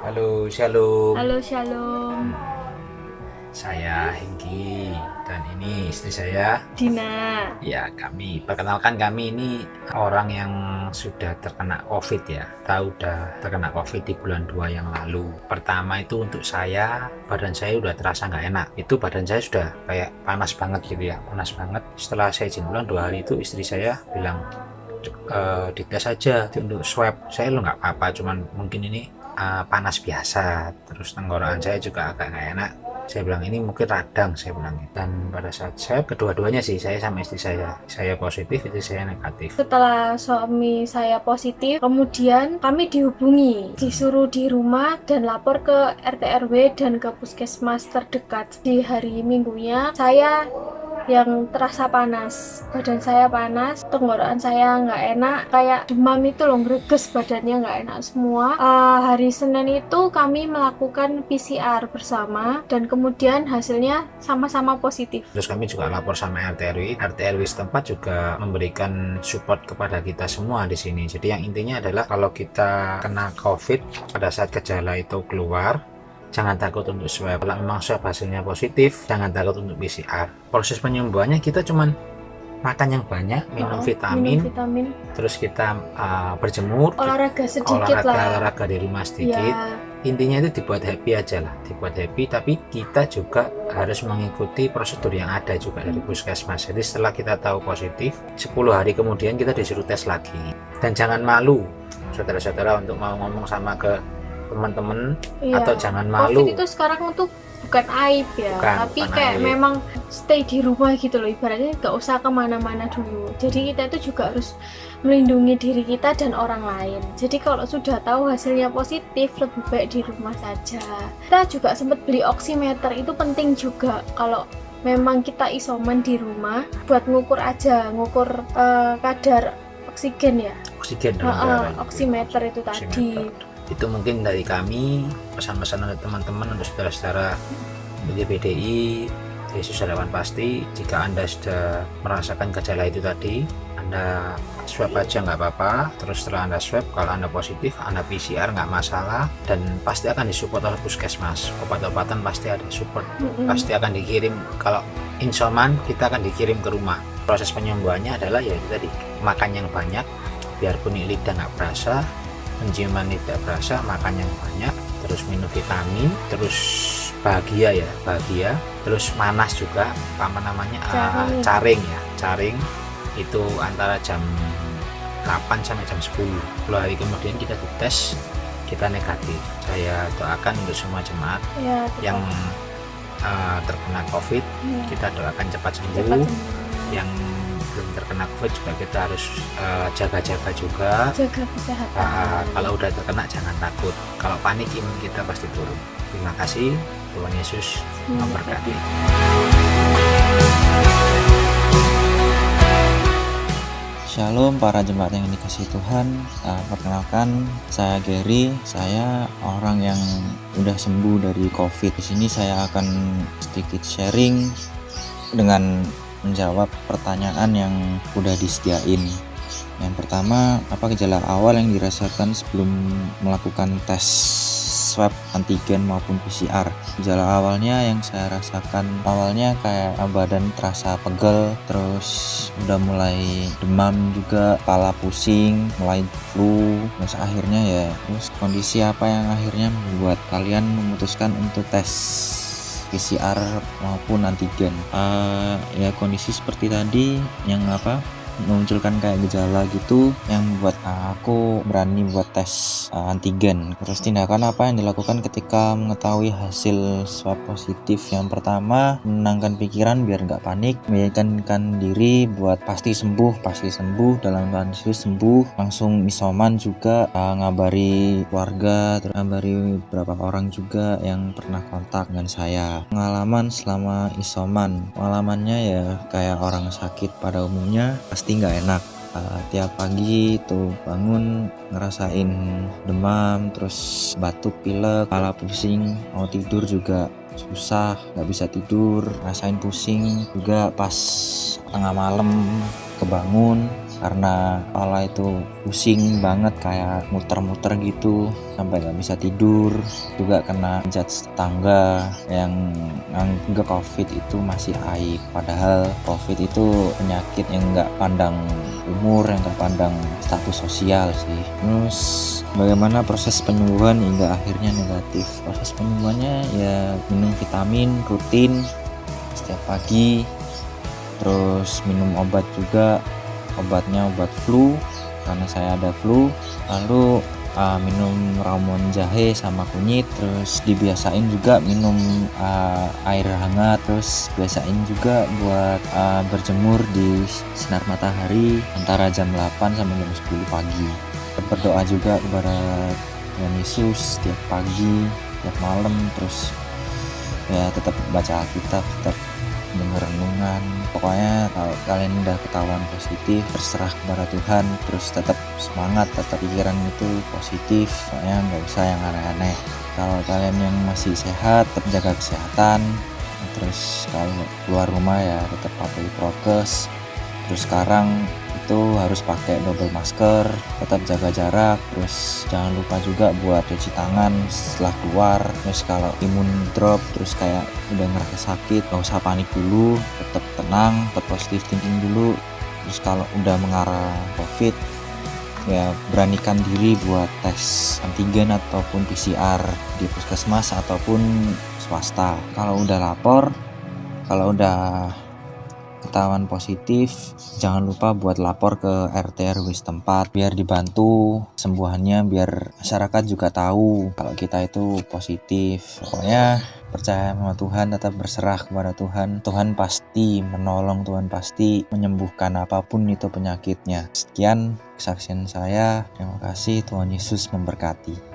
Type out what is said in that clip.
Halo, Shalom. Halo, Shalom. Saya Hengki dan ini istri saya. Dina. Ya, perkenalkan kami ini orang yang sudah terkena COVID ya. Tahu udah terkena COVID di bulan 2 yang lalu. Pertama itu untuk saya, badan saya udah terasa nggak enak. Itu badan saya sudah kayak panas banget gitu ya, panas banget. Setelah saya izin pulang 2 hari itu istri saya bilang, dites aja untuk swab. Saya lo nggak apa-apa, cuman mungkin ini panas biasa, terus tenggorokan saya juga agak nggak enak. Saya bilang ini mungkin radang, saya bilang. Dan pada saat swab kedua-duanya sih, saya sama istri saya positif, istri saya negatif. Setelah suami saya positif, kemudian kami dihubungi, disuruh di rumah dan lapor ke RT RW dan ke puskesmas terdekat. Di hari Minggunya saya yang terasa panas, badan saya panas, tenggorokan saya nggak enak, kayak demam itu loh, greges badannya nggak enak semua. Hari Senin itu kami melakukan PCR bersama dan kemudian hasilnya sama-sama positif. Terus kami juga lapor sama RT RW setempat juga memberikan support kepada kita semua di sini. Jadi yang intinya adalah kalau kita kena COVID pada saat gejala itu keluar, jangan takut untuk swab. Kalau memang swab hasilnya positif, jangan takut untuk PCR. Proses penyembuhannya kita cuman makan yang banyak, minum vitamin, terus kita berjemur, olahraga sedikit olahraga di rumah sedikit. ya. Intinya itu dibuat happy aja lah, dibuat happy. Tapi kita juga harus mengikuti prosedur yang ada juga dari puskesmas. Jadi setelah kita tahu positif, 10 hari kemudian kita disuruh tes lagi. Dan jangan malu saudara-saudara untuk mau ngomong sama ke teman-teman, atau jangan malu. COVID itu sekarang tuh bukan aib ya, tapi kayak aib. Memang stay di rumah gitu loh, ibaratnya nggak usah kemana-mana dulu. Jadi kita itu juga harus melindungi diri kita dan orang lain. Jadi kalau sudah tahu hasilnya positif, lebih baik di rumah saja. Kita juga sempat beli oximeter, itu penting juga kalau memang kita isoman di rumah, buat ngukur aja, ngukur kadar oksigen ya. Oksigen dalam darah. Oximeter itu tadi. Itu mungkin dari kami, pesan-pesan untuk teman-teman, untuk saudara-saudara BDI, Yesus Harapan Pasti. Jika Anda sudah merasakan gejala itu tadi, Anda swab aja nggak apa-apa. Terus setelah Anda swab, kalau Anda positif, Anda PCR nggak masalah, dan pasti akan disupport oleh puskesmas. Obat-obatan pasti ada support, pasti akan dikirim. Kalau insoman, kita akan dikirim ke rumah. Proses penyembuhannya adalah ya tadi, makan yang banyak, biarpun lidah nggak berasa, penciuman tidak berasa, makan yang banyak, terus minum vitamin, terus bahagia, terus panas juga, caring itu antara jam 8 sampai jam 10 hari kemudian kita dites, kita negatif. Saya doakan untuk semua jemaat yang terkena COVID, kita doakan cepat sembuh. Yang belum terkena COVID juga kita harus jaga-jaga juga, jaga kesehatan. Kalau udah terkena jangan takut, kalau panik imun kita pasti turun. Terima kasih, Tuhan Yesus memberkati. Shalom para jemaat yang dikasihi Tuhan. Perkenalkan, saya Gary. Saya orang yang udah sembuh dari COVID. Di sini saya akan sedikit sharing dengan menjawab pertanyaan yang udah disediain. Yang pertama, apa gejala awal yang dirasakan sebelum melakukan tes swab antigen maupun PCR? Gejala awalnya yang saya rasakan awalnya kayak badan terasa pegel, terus udah mulai demam juga, kepala pusing, mulai flu, terus akhirnya ya terus kondisi apa yang akhirnya membuat kalian memutuskan untuk tes PCR maupun antigen? Ya kondisi seperti tadi yang memunculkan kayak gejala gitu yang membuat aku berani buat tes antigen. Terus tindakan apa yang dilakukan ketika mengetahui hasil swab positif? Yang pertama, menenangkan pikiran biar nggak panik, meyakinkan diri buat pasti sembuh, dalam kondisi sembuh, langsung isoman juga, ngabari keluarga, terus ngabari beberapa orang juga yang pernah kontak dengan saya. Pengalaman selama isoman, pengalamannya ya kayak orang sakit pada umumnya, pasti nggak enak. Tiap pagi tuh bangun ngerasain demam, terus batuk, pilek, kepala pusing, mau tidur juga susah, nggak bisa tidur, rasain pusing juga pas tengah malam kebangun, karena kepala itu pusing banget, kayak muter-muter gitu sampai nggak bisa tidur. Juga kena judge tetangga yang anggap COVID itu masih aib, padahal COVID itu penyakit yang nggak pandang umur, yang nggak pandang status sosial sih. Terus bagaimana proses penyembuhan hingga akhirnya negatif? Proses penyembuhannya ya minum vitamin rutin setiap pagi, terus minum obat juga, obatnya obat flu karena saya ada flu, lalu minum ramuan jahe sama kunyit, terus dibiasain juga minum air hangat, terus biasain juga buat berjemur di sinar matahari antara jam 8 sampai jam 10 pagi. Berdoa juga kepada Tuhan Yesus setiap pagi, setiap malam, terus ya tetap baca Alkitab, tetap denger renungan. Pokoknya kalau kalian udah ketahuan positif, berserah kepada Tuhan, terus tetap semangat, tetap pikiran itu positif, pokoknya nggak usah yang aneh-aneh. Kalau kalian yang masih sehat, tetap jaga kesehatan, terus kalau keluar rumah ya tetap patuhi prokes. Terus sekarang itu harus pakai double masker, tetap jaga jarak, terus jangan lupa juga buat cuci tangan setelah keluar. Terus kalau imun drop, terus kayak udah ngerasa sakit, gak usah panik dulu, tetap tenang, tetap positive thinking dulu. Terus kalau udah mengarah COVID, ya beranikan diri buat tes antigen ataupun PCR di puskesmas ataupun swasta. Kalau udah lapor, kalau udah ketahuan positif, jangan lupa buat lapor ke RT RW setempat biar dibantu sembuhannya, biar masyarakat juga tahu kalau kita itu positif. Pokoknya percaya sama Tuhan, tetap berserah kepada Tuhan. Tuhan pasti menolong, Tuhan pasti menyembuhkan apapun itu penyakitnya. Sekian kesaksian saya. Terima kasih, Tuhan Yesus memberkati.